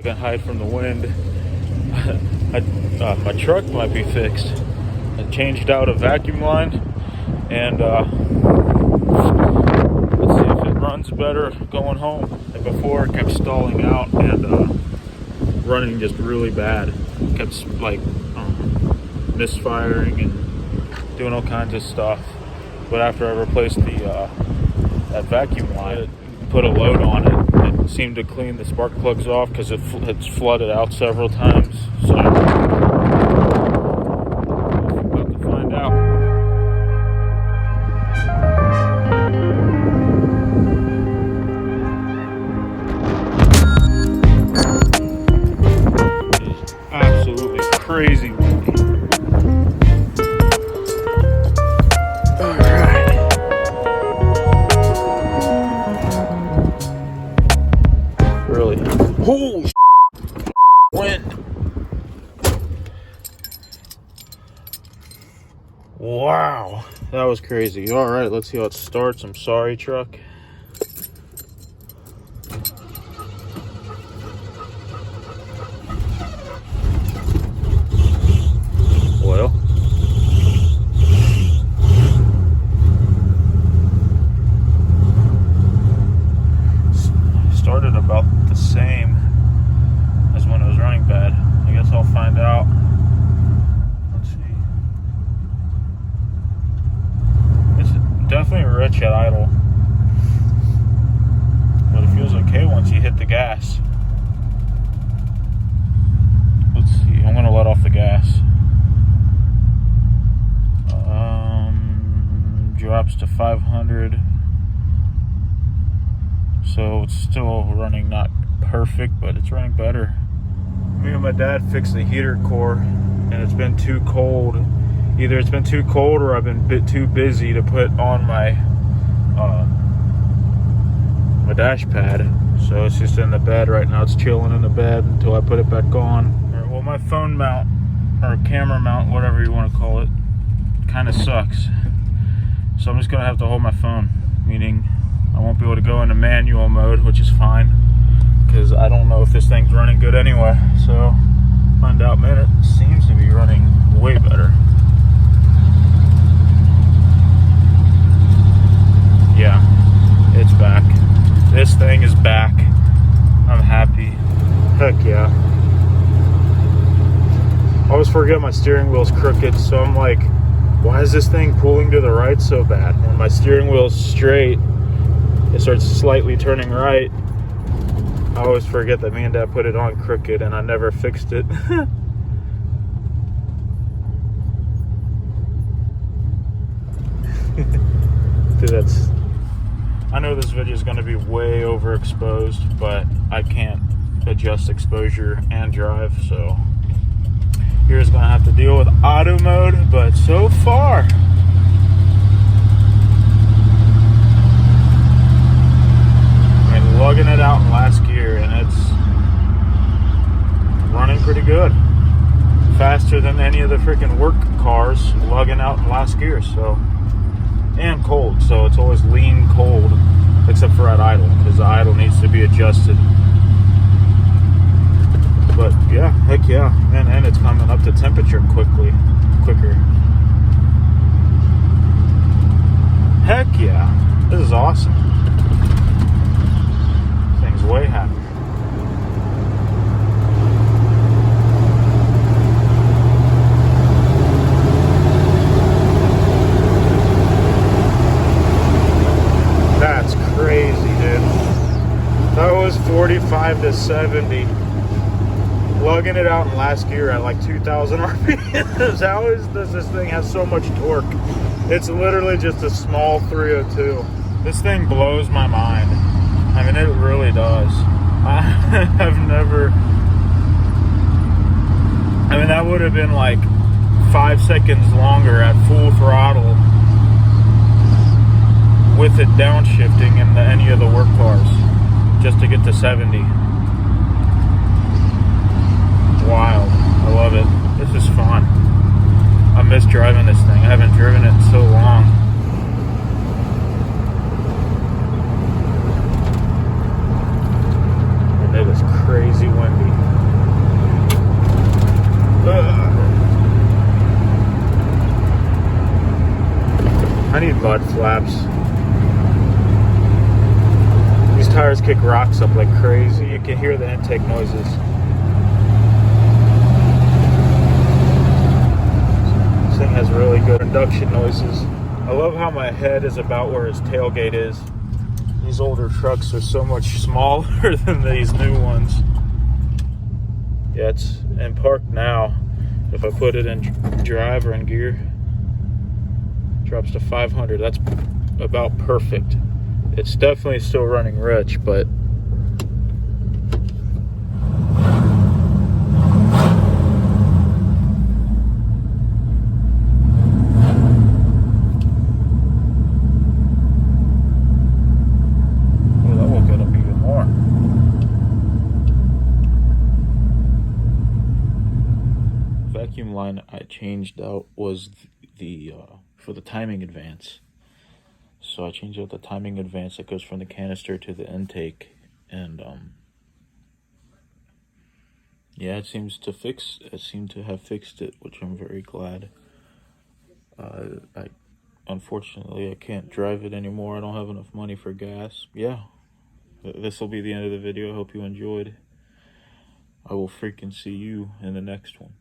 I can hide from the wind. My truck might be fixed. I changed out a vacuum line, and let's see if it runs better going home. And before it kept stalling out and running just really bad. Kept like misfiring and doing all kinds of stuff. But after I replaced that vacuum line, put a load on it, it seemed to clean the spark plugs off because it's flooded out several times. So I'm about to find out. It's absolutely crazy. Holy wind. Wow, that was crazy. All right, let's see how it starts. I'm sorry, truck. Well, started about the same as when it was running bad. I guess I'll find out. Let's see. It's definitely rich at idle, but it feels okay once you hit the gas. Let's see. I'm gonna let off the gas. Drops to 500. So it's still running not perfect, but it's running better. Me and my dad fixed the heater core, and it's been too cold. Either it's been too cold or I've been a bit too busy to put on my my dash pad. So it's just in the bed right now. It's chilling in the bed until I put it back on. All right, well, my phone mount or camera mount, whatever you want to call it, kind of sucks. So I'm just gonna have to hold my phone, meaning I won't be able to go into manual mode, which is fine, because I don't know if this thing's running good anyway. So find out, man. It seems to be running way better. Yeah, it's back. This thing is back. I'm happy. Heck yeah. I always forget my steering wheel's crooked, so I'm like, why is this thing pulling to the right so bad? When my steering wheel's straight, it starts slightly turning right. I always forget that me and Dad put it on crooked, and I never fixed it. Dude, I know this video is going to be way overexposed, but I can't adjust exposure and drive, so you're just going to have to deal with auto mode. But so far, lugging it out in last gear, and it's running pretty good. Faster than any of the freaking work cars lugging out in last gear. So, and cold, so it's always lean cold, except for at idle, because the idle needs to be adjusted. But yeah, heck yeah, and it's coming up to temperature quicker. Heck yeah, this is awesome. Way happy. That's crazy, dude. That was 45 to 70. Lugging it out in last gear at like 2,000 RPMs. How does this thing have so much torque? It's literally just a small 302. This thing blows my mind. I mean, it really does. I've never... I mean, that would have been like 5 seconds longer at full throttle with it downshifting in any of the work cars just to get to 70. Wild. I love it. This is fun. I miss driving this thing. I haven't driven it in so long. And it is crazy windy. slaps. These tires kick rocks up like crazy. You can hear the intake noises. This thing has really good induction noises. I love how my head is about where his tailgate is. These older trucks are so much smaller than these new ones. Yeah, it's in park now. If I put it in drive or in gear, it drops to 500. That's about perfect. It's definitely still running rich, but that will get up even more. Vacuum line I changed out was the for the timing advance. So I changed out the timing advance that goes from the canister to the intake, and yeah, it seemed to have fixed it, which I'm very glad. Unfortunately I can't drive it anymore. I don't have enough money for gas. Yeah, this will be the end of the video. I hope you enjoyed. I will freaking see you in the next one.